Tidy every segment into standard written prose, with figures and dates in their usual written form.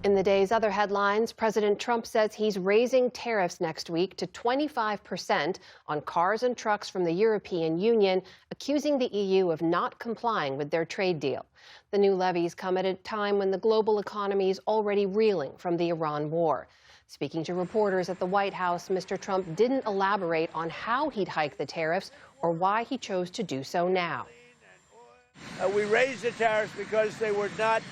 In the day's other headlines, President Trump says he's raising tariffs next week to 25% on cars and trucks from the European Union, accusing the EU of not complying with their trade deal. The new levies come at a time when the global economy is already reeling from the Iran war. Speaking to reporters at the White House, Mr. Trump didn't elaborate on how he'd hike the tariffs or why he chose to do so now. We raised the tariffs because they were not,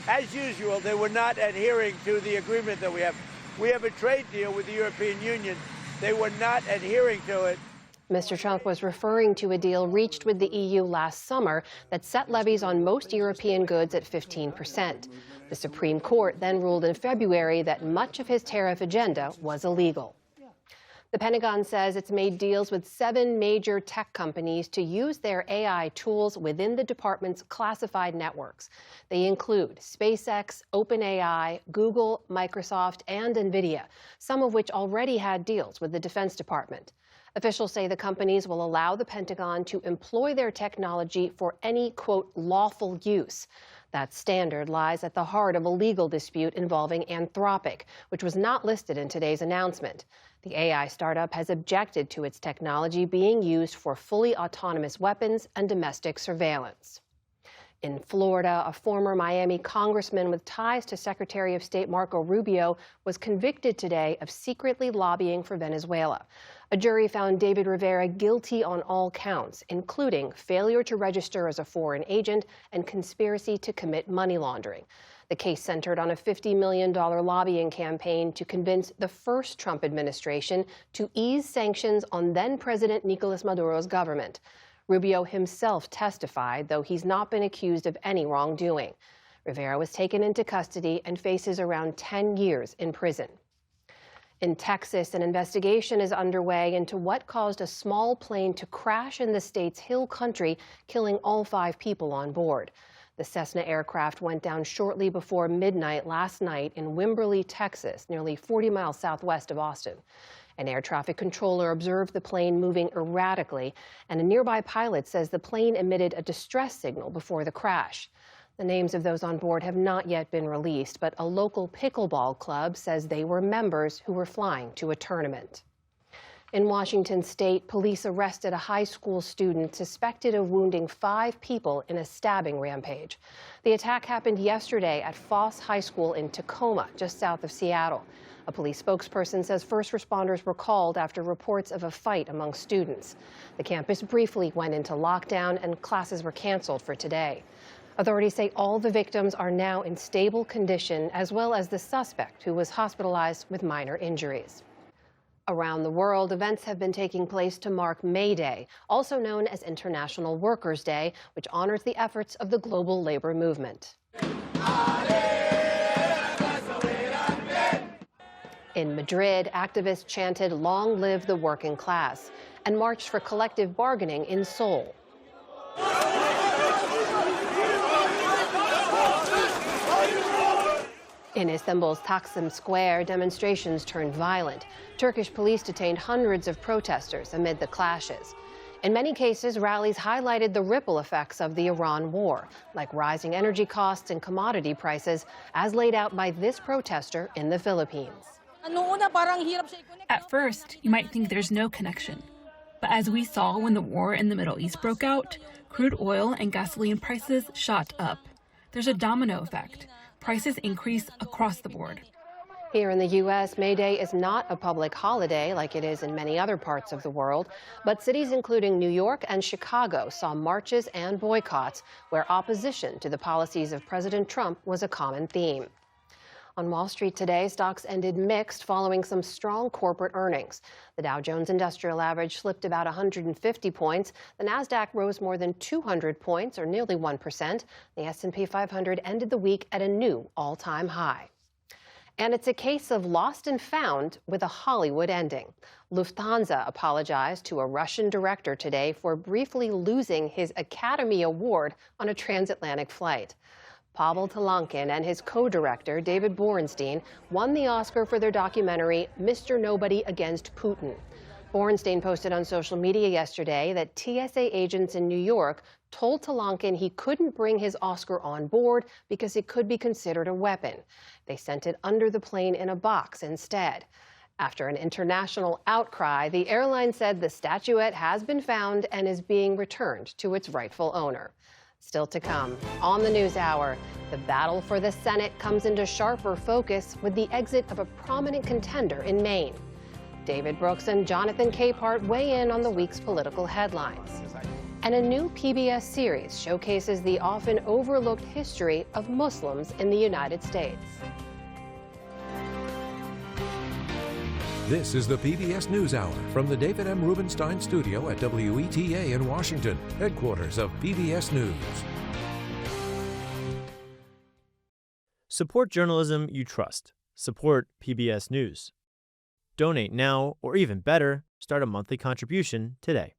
as usual, they were not adhering to the agreement that we have. We have a trade deal with the European Union. They were not adhering to it. Mr. Trump was referring to a deal reached with the EU last summer that set levies on most European goods at 15%. The Supreme Court then ruled in February that much of his tariff agenda was illegal. The Pentagon says it's made deals with 7 major tech companies to use their AI tools within the department's classified networks. They include SpaceX, OpenAI, Google, Microsoft, and NVIDIA, some of which already had deals with the Defense Department. Officials say the companies will allow the Pentagon to employ their technology for any, quote, lawful use. That standard lies at the heart of a legal dispute involving Anthropic, which was not listed in today's announcement. The AI startup has objected to its technology being used for fully autonomous weapons and domestic surveillance. In Florida, a former Miami congressman with ties to Secretary of State Marco Rubio was convicted today of secretly lobbying for Venezuela. A jury found David Rivera guilty on all counts, including failure to register as a foreign agent and conspiracy to commit money laundering. The case centered on a $50 million lobbying campaign to convince the first Trump administration to ease sanctions on then-President Nicolas Maduro's government. Rubio himself testified, though he's not been accused of any wrongdoing. Rivera was taken into custody and faces around 10 years in prison. In Texas, an investigation is underway into what caused a small plane to crash in the state's hill country, killing all 5 people on board. The Cessna aircraft went down shortly before midnight last night in Wimberley, Texas, nearly 40 miles southwest of Austin. An air traffic controller observed the plane moving erratically, and a nearby pilot says the plane emitted a distress signal before the crash. The names of those on board have not yet been released, but a local pickleball club says they were members who were flying to a tournament. In Washington state, police arrested a high school student suspected of wounding 5 people in a stabbing rampage. The attack happened yesterday at Foss High School in Tacoma, just south of Seattle. A police spokesperson says first responders were called after reports of a fight among students. The campus briefly went into lockdown and classes were canceled for today. Authorities say all the victims are now in stable condition, as well as the suspect, who was hospitalized with minor injuries. Around the world, events have been taking place to mark May Day, also known as International Workers' Day, which honors the efforts of the global labor movement. In Madrid, activists chanted "Long live the working class" and marched for collective bargaining in Seoul. In Istanbul's Taksim Square, demonstrations turned violent. Turkish police detained hundreds of protesters amid the clashes. In many cases, rallies highlighted the ripple effects of the Iran war, like rising energy costs and commodity prices, as laid out by this protester in the Philippines. At first, you might think there's no connection. But as we saw when the war in the Middle East broke out, crude oil and gasoline prices shot up. There's a domino effect. Prices increase across the board. Here in the U.S., May Day is not a public holiday like it is in many other parts of the world, but cities including New York and Chicago saw marches and boycotts where opposition to the policies of President Trump was a common theme. On Wall Street today, stocks ended mixed following some strong corporate earnings. The Dow Jones Industrial Average slipped about 150 points. The Nasdaq rose more than 200 points, or nearly 1%. The S&P 500 ended the week at a new all-time high. And it's a case of lost and found with a Hollywood ending. Lufthansa apologized to a Russian director today for briefly losing his Academy Award on a transatlantic flight. Pavel Talankin and his co-director, David Borenstein, won the Oscar for their documentary, Mr. Nobody Against Putin. Bornstein posted on social media yesterday that TSA agents in New York told Talankin he couldn't bring his Oscar on board because it could be considered a weapon. They sent it under the plane in a box instead. After an international outcry, the airline said the statuette has been found and is being returned to its rightful owner. Still to come, on the News Hour, the battle for the Senate comes into sharper focus with the exit of a prominent contender in Maine. David Brooks and Jonathan Capehart weigh in on the week's political headlines. And a new PBS series showcases the often overlooked history of Muslims in the United States. This is the PBS News Hour from the David M. Rubenstein studio at WETA in Washington, headquarters of PBS News. Support journalism you trust. Support PBS News. Donate now, or even better, start a monthly contribution today.